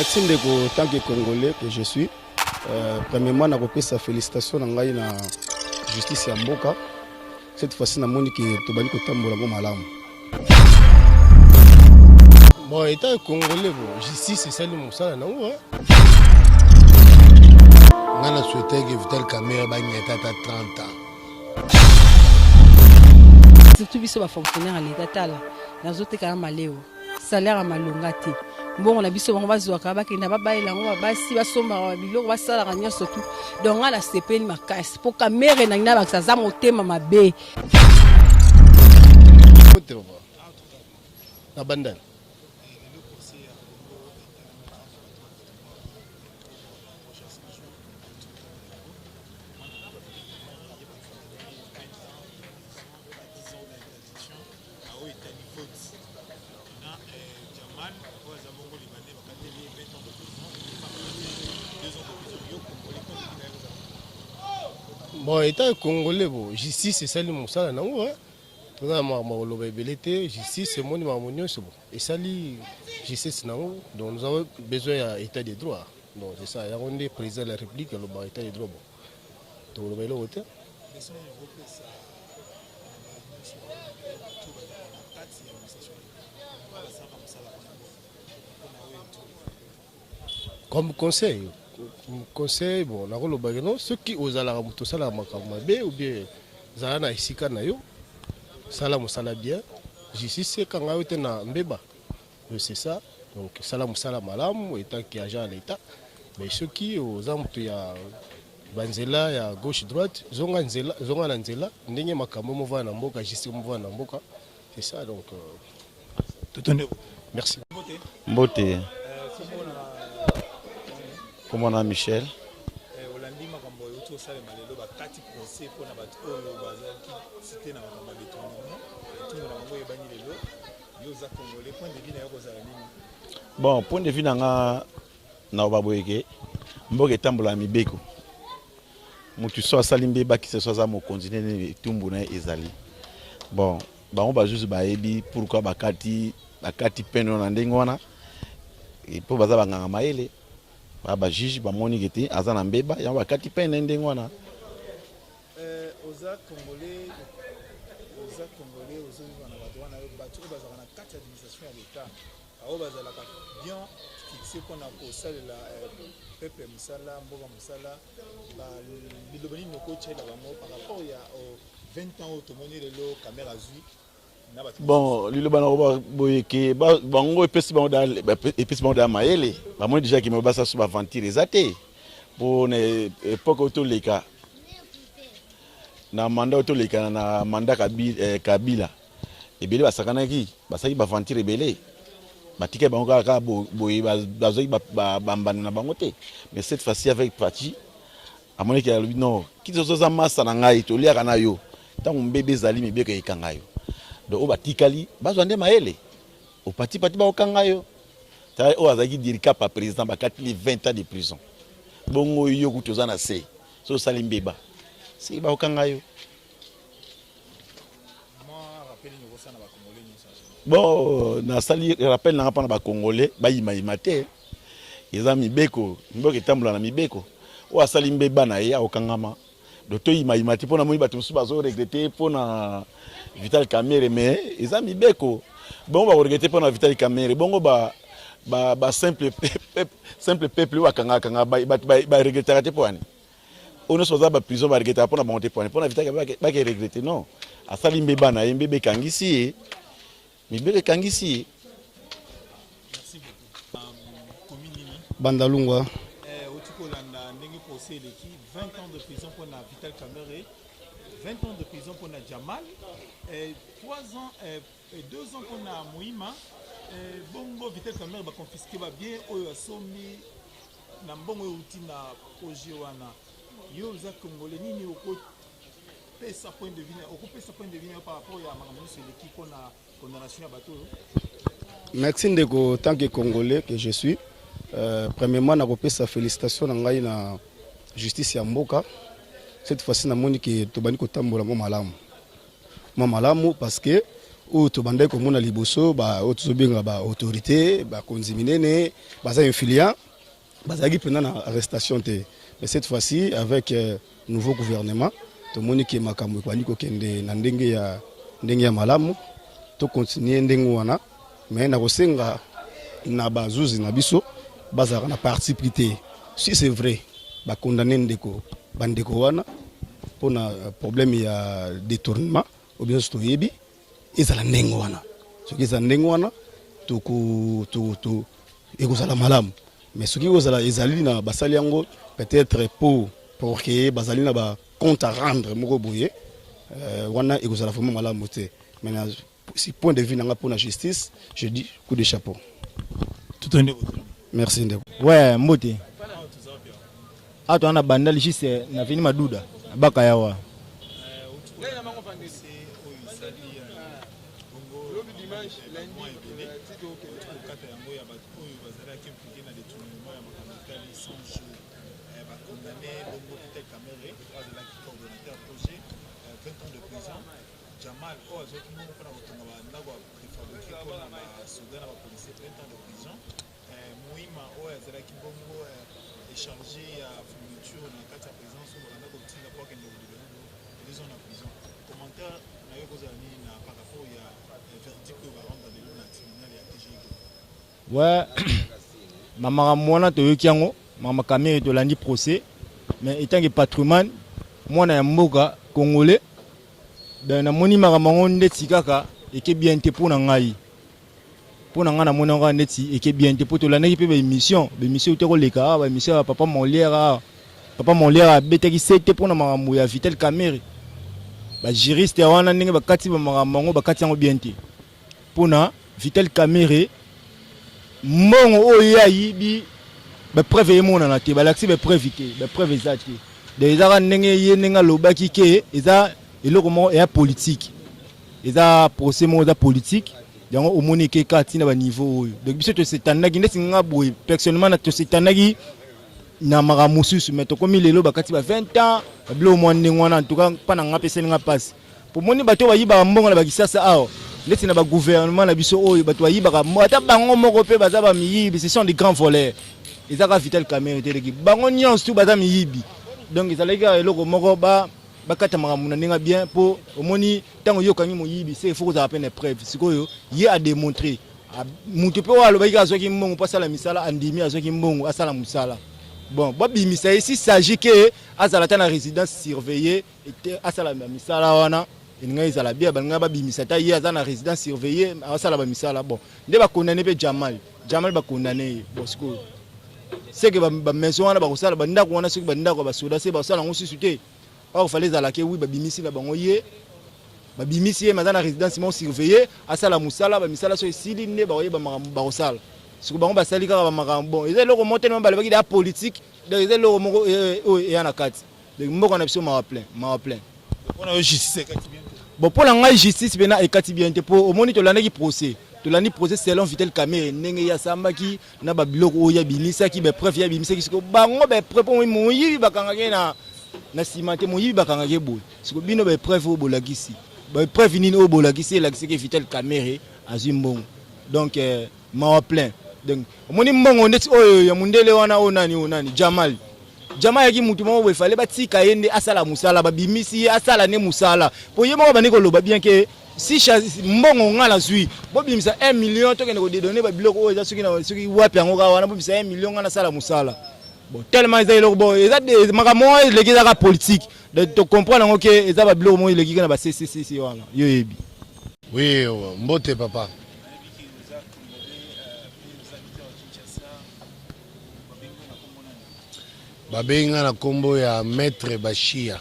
Merci Ndeko, tant que Congolais que je suis. Premièrement, je vous sa félicitation à la justice ya mboka. Cette fois-ci, je suis que Tambola Malam. Bon, étant Congolais, justice, c'est celle de mon salaire, non? On a souhaité que Vital Kamerhe ait 30 ans. Surtout biso ba fonctionnaire à l'état tala nazote kana maleo salaire à malongati bon on a biso on va zwaka ba kenda ba baila ngo ba si ba somba ba biloko ba sala kanya surtout donc ala sepeni makasi pour Kamerhe na ngina ba sa motema mabe na bandana. Bon, étant Congolais, justice, c'est celle de mon salaire, non? Justice, c'est mon numéro, c'est bon. Et ça, justice, non? Donc nous avons besoin d'état de droit. Donc c'est ça, il y a un président de la République, il y a l'état de droit. Donc nous avons l'autre. Comme conseil, bon, ceux qui osent la moto, ça la makamabé ou bien Zana Isika Nayo, ça la moussala bien. Justice, c'est quand on est na mbeba. C'est ça. Donc, ça la moussala malam, étant qui agent à l'État. Mais ceux qui osent il y a Banzela, il y a gauche-droite, Zonga Nzela, Ndenge Makamo Mova Namboka, Justice Mova Namboka. C'est ça, donc. Merci. Mbote. Comment on a Michel? Bon, point de vue na Obaboyeke, mboke tambola mibeko. Mutu so salimbe ba ki se so za mo continuer tumbu na ezali. Bon, ba on ba juste ba ebi pourquoi bakati peno na ndengwana. Et pour baza banganga maele. Ba juge ba moni gete azana mbeba ya bakati peno ndengwana. Oza Congolais ozo vivre na bato wana yo bato baza na carte d'administration ya l'État. Ao baza la bien fixé pour na kosalela peuple musala mboka musala ba bilobani noko tshela bango par rapport ya 20 ans automoni lelo Kamerhe azui. Bon, lilobana Obaboyeke bango epesi bango da maele. Ba moni déjà ki me basa so ba ventir ezate. Pour une époque autoleka na mandat autoleka na mandat Kabila ebele basakanaki basaki ba ventir ebele batike bango kaka boye bazoki bambana na bango te. Mais cette fois-ci avec parti amoni ki alobi non kizoza masa na ngai to liaka na yo tango mbebe zali mibeko ekanga yo donc o batikali bazwa nde maele o parti ba okanga yo ta o azaki dirika pa président bakati 20 ans de prison bongo yo kutoza na se so sali mbeba si ba okanga yo. Bon, na sali rappel na pas na ba Congolais ba ima te eza mibeko mboka etambola na mibeko o asali mbeba na ye okangama doto ima te pona moi bato musu bazo regretter pona Vital Kamerhe mais eza mibeko bon ba regretter pona Vital Kamerhe bongo ba simple peuple wakanga ba regretter te pona on ne soit pas prison ba regretter pona monter pona Vital Kamerhe ba regretter non asali mbeba na ye mbebe kangisi Mibele kangisi. Merci beaucoup. Bandalungwa. Otukolanda ndenge procès leki 20 ans de prison pour na Vital Kamerhe, 20 ans de prison pour na Jamal, 3 ans et 2 ans pour na Muima. Bongo Vital Kamerhe ba confisquer ba bien oyo asomi na mbongo uti na projet wana. Yo za Congolais nini oko pesa point de vue par rapport à makambo sur l'équipe pour na condamnation à bateau. Merci Ndeko, tant que Congolais que je suis. Premièrement, je vous sa félicitation à la justice ya mboka. Cette fois-ci, je suis que Tobani Kotambola Malamu parce que oyo tobandaki komona liboso oyo tozobenga baautorité bakonzi minene baza influent bazalaki mpena na arrestation te. Mais cette fois-ci avec nouveau gouvernement tomoni ke makambo ekobandi kokende na ndenge ya malamu tokontinue ndenge wana. Mais nakosenga na bazuzi na biso bazalaka na parti pris te. Si c'est vrai bakondamne bandeko wana mpona problème ya détournement ou bien toyebi ezala ndenge wana soki eza ndenge wana ekozala malamu. Mais soki ekozala ezali na basali yango peut-être pour que bazali na ba compte à rendre moko boye wana ekozala vraiment malamu te. Maintenant si point de vue nanga pour la justice je dis coup de chapeau. Tout un Merci ndeko. Ouais mbote ato ana bandali juste na vini maduda baka yawa Jamal, Mouima, échanger à fourniture dans la présence ou dans la prison. Commentaire, par rapport à verdict que va rendre dans le tribunal et à TGI. Ouais, maman mwana toyoki yango, maman kamere to landi procès, mais étant que patrimoine, mwana ya mboka congolais, ben na moni mamango ndeti kaka eke bien te pour na ngai. Pour nga na mona nga neti eke bien te pour to landi pe émission te ko leka ba émission papa Molière betaki sete pour na makambo ya Vitel Kamerhe. Ba juriste wana ndenge bakati ba makambo bakati yango bien te. Pour na Vitel Kamerhe mongo oyo ayibi ba preuve emona na te ba laxi ba preuve te ba preuve ezati de ezaka ndenge ye ndenge lobaki ke eza eloko mo ya politique eza procès mo za politique yango omoni ke kati na ba niveau oyo donc biso to setandaki ndesi nga boye personnellement na to setandaki na mara mususu mais to komi lelo bakati ba 20 ans babilo mo ndenge wana en tout cas pa na nga pese nga passe pour moni bato bayiba mbongo na bakisasa awo leti na ba gouvernement na biso oyo bato bayiba ata bango moko pe baza ba miyibi ce sont des grands voleurs ezaka Vitel Kamerhe te bango nyonso tu baza miyibi donc ezalaki eloko moko bakata makambo na ndenge bien pour omoni tango yokangi moyibi c'est il faut kozala pe na preuve sikoyo ye a démontrer mutu pe wa alobaki azwaki mbongo po asala misala andimi azwaki mbongo asala musala bon babimisa ici s'agit que azala ta na résidence surveillée et asala misala wana eninga ezala bien balinga babimisa ta ye aza na résidence surveillée asala ba misala bon nde bakondane pe Jamal bakondane bon sikoyo c'est que ba maison wana bakosala bandako wana soki bandako basoda se basala ngo susute. Or, il fallait que oui, babimisi la bangoye, babimisi mazana résidence mon surveillé, asala musala, bamisala so esili ne baoye barosala. Ce que bango basali ka makambo. Ils le remonter non balaki la politique, ils le remongo et en akati. Donc mboko na biso ma plein. On a justice bien. Bon pour la justice bena ekati bien te pour au moni to lana ki procès. To lani procès selon Vitel Kamerhe ndenge ya sambaki na ba biloko oya bimisa ki be preuve ya bimisa ki bango be preuve pour moyi bakanga na simate moyibi bakanga ke boy siko bino ba preuve o bolakisi ba preuve nini o bolakisi lakisi ke Vitel Kamerhe azimbongo donc ma plein donc moni mbongo ndeti oyo ya mundele wana onani Jamal yaki mutu mo we fallait batika yende asala musala babimisi asala ne musala po yemo ba ndeko loba bien que si mbongo ngala zui bobimisa 1 million to kende ko donner ba biloko oyo za soki wapi yango ka wana bobimisa 1 million ngana sala musala. Bon, tellement ils ont bon, ils ont des magamons les gars la politique de comprendre que ils ont des blocs les gars na CCC voilà. Oui, mbote papa. Babenga na kombo ya maître Bashia.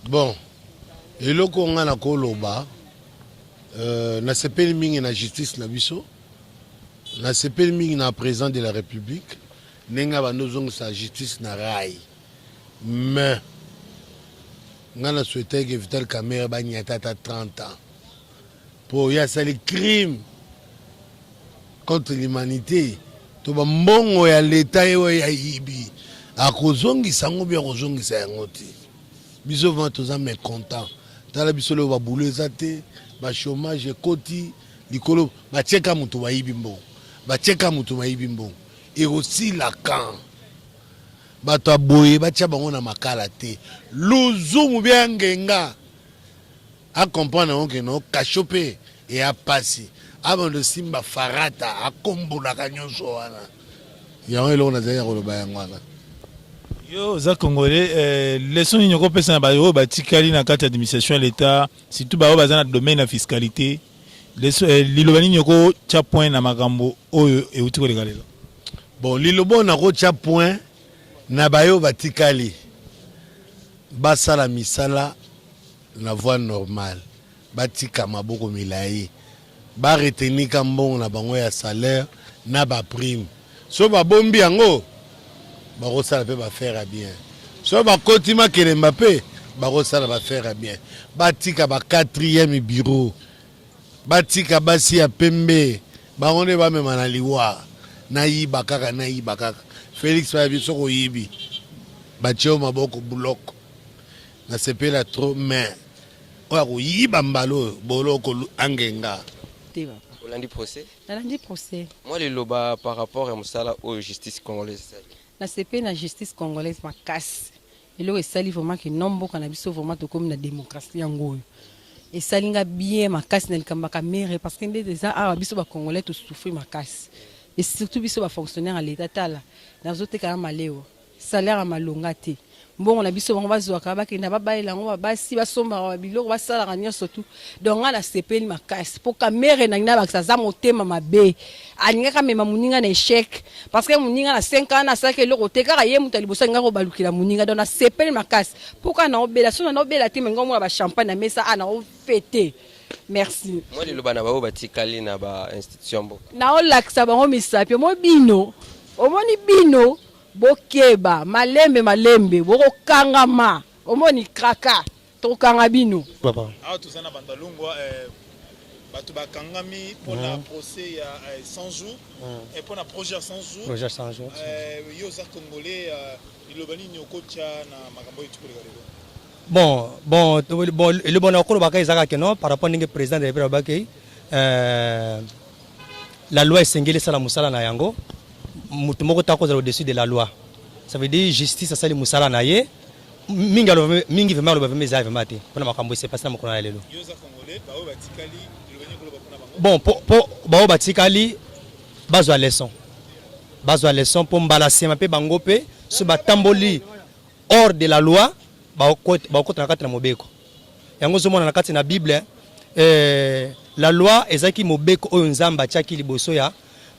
Bon, eloko nga na koloba na sepeli mingi na justice na biso, na sepeli mingi na président de la République, nenga banozongo sa justice na rai. Mais nga na souhaité que Vitel Kamerhe ba nyata 30 ans. Pour y a ça les crimes contre l'humanité to ba mbongo ya leta ewe ya yibi akozongisa ngo bien akozongisa yango te biso vraiment toza mécontent tala biso leo babulu eza te bachômage ekoti likolo batieka moto bayibi mbongo batieka moto bayibi mbongo ekosila kan bato aboye batia bango na makala te luzumu bia ngenga acomprendre yango ke no kasho mpe eya pasi abando simba farata akombolaka nyonso wana yango eloko nazali ya koloba yango wana yo oza congolais leson nini okopesa na baoyo batikali na kati ya administration ya l'état surtout baoyo baza na domaine ya fiscalité liloba nini okotya point na makambo oyo euti koleka lelo bon liloba oyo nakotya point na bayo batikali basala misala na voie normale batika maboko milayi baretenika mbongo na bango ya salaire na baprime so babombi yango bakosala mpe bafere bien so bakoti makelemba mpe bakosala bafere bien batika ba 4e bureau batika basi ya pembe bango nde bamema na liwa nayiba kaka Félix bayebi soko oyibi batie maboko buloko nasepela trop mais oyo akoyiba mbala oyo boloko angenga Olandi procès nalandi procès moi liloba par rapport à mosala oyo justice congolaise nasepe na justice congolaise makasi eloko esali vraiment ke nomboka na biso vraiment tokomi na démocratie yango oyo esalinga bien makasi na likambo ya mere parce que nde eza awa biso bacongolais tosouffri makasi et surtout biso bafonctionnaire ya l'état tala nazotekana maleo salaire ya malonga te mbongo na biso bango bazwaka bakenda babalela yango babasi basombaka biloko basalaka nyonso tu donc nga nasepeli makasi mpo kamere na ngina bakisa aza motema mabe alingaka amema moninga na échec parce que moninga na 5 ans nasalaki eloko te kaka ye moto ya liboso alingaka kobalukela moninga donc nasepeli makasi mpo kaka naobela so naobela te me ngomona bachampagne na mesa a naofete merci moi liloba na bao batikali na ba-institution mboka naolakisa bango misapi omo bino omoni bino bokeba malembe bokokangama omoni kraka tokanga bino awa toza na bandalungwa bato bakangami mpona procès ya 100 jours mpona projet ya 100 jours yo oza congolais liloba nini okotya na makambo oyo tukoleka lelo bon le bon okolo ezaka ke non par rapport ndenge président de la République la loi esengeli esala mosala na yango mutu moko ta kozala au-dessus de la loi ça veut dire justice asali mosala na ye mingi vraiment aloba vraiment eza vraiment te mpona makambo esepasi na mokolo na lelo bon po bao batikali bazwa leçon mpo mbala nsima mpe bango mpe so batamboli hors de la loi bakota na kati na mobeko yango ozomona na kati na bible la loi ezalaki mobeko oyo nzambe atiaki liboso ya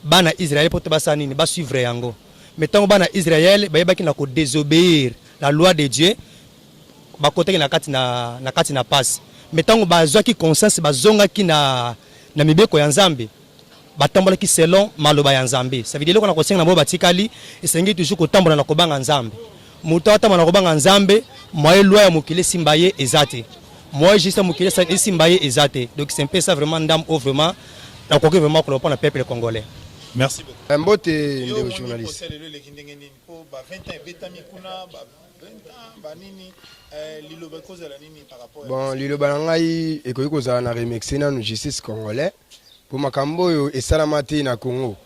bana Israël pour te basana nini ba suivre yango mais tant bana Israël bayebaki na ko désobéir la loi de Dieu ba kotaki na kati na passe mais tant bazwaki conscience bazongaki na mibeko ya nzambe batambolaki selon maloba ya nzambe ça veut dire ko na kosenga na bo batikali esengi toujours ko tambola na kobanga nzambe muto atamba na kobanga nzambe moye loi ya mokile simbaye ezate moi juste mokile simbaye ezate donc c'est un peu ça vraiment ndam au vraiment na ko vraiment ko na peuple congolais. Merci beaucoup. Mbote ndio journaliste. Bon, liloba na ngai ekoki kozala na remercier na justice congolais pour makambo oyo esalama te na Congo.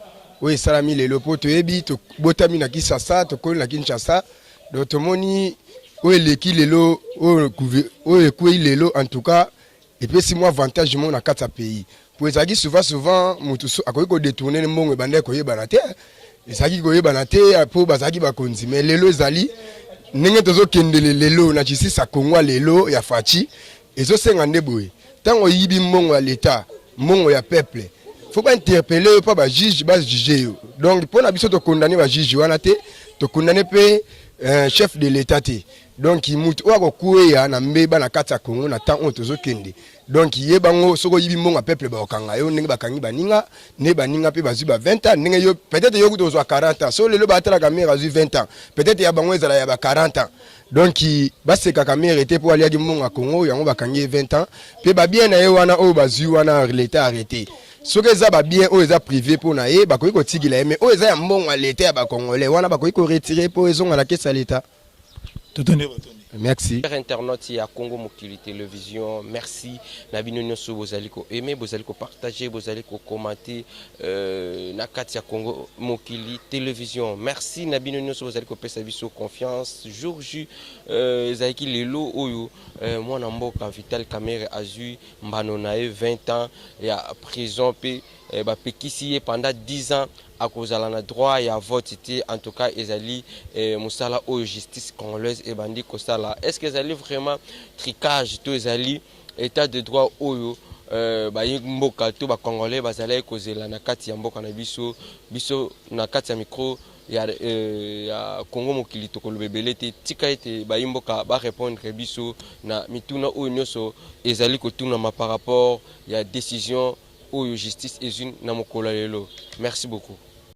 Oyo esalami lelo po toyebi tobotami na Kinshasa, tokoli na Kinshasa, donc tomoni oyo eleki lelo oyo ekweyi lelo en tout cas epesi mwa avantage mo na kati ya pays. Pour ezaki souvent mutu akoki ko détourner mbongo ebanda koyebana te ezaki koyebana te po bazaki bakonzi mais lelo ezali ndenge tozokendele lelo na justice ya Congo lelo ya faci ezosenga nde boye ntango yibi mbongo ya l'état mbongo ya peuple faut pas interpeller pa ba juge ba juger yo donc mpona biso to condamner ba juge wana te to condamner pe chef de l'état te donc mutu oyo kuya na mbeba na kati ya Congo na temps otozo kende donc yebango soko yibi monga peuple ba okanga yo ndenge bakangi baninga ne baninga pe bazwi ba 20 ans ndenge yo peut-être yo kutozo 40 ans so lelo batala kamera azwi 20 ans peut-être ya bango ezala ya ba 40 ans donc baseka kamera était pour aller monga Congo yango bakangi 20 ans pe ba bien na ye wana o bazwi wana l'état arrêté soki eza ba bien o eza privé pour na ye bakoki kotigila mais o eza ya mbongo l'état ya ba congolais wana bakoki ko retirer pour ezonga la caisse à l'état. Merci. Internautes ya Congo Mokili Télévision, merci. Nabino nyoso bozali ko aimer, bozali ko partager, bozali ko commenter na kati ya Congo Mokili Télévision. Merci Nabino nyoso bozali ko pesa biso confiance. Jour ju ezaki lelo oyo mwana mboka Vital Kamerhe azui mbano na 20 ans ya prison pe bapekisi pendant 10 ans à cause de la droit et à vote. En tout cas ezali musala o justice congolaise et bandi kosala. Est-ce que ezali vraiment tricage to ezali état de droit oyo mboka to ba congolais bazala kozela na kati ya mboka na biso na kati ya micro ya Congo Mokili tokolobebele te tika ete mboka ba répondre biso na mituna oyo nyoso ezali kotuna ma par rapport ya décision ou justice est une na mokolo lelo. Merci beaucoup.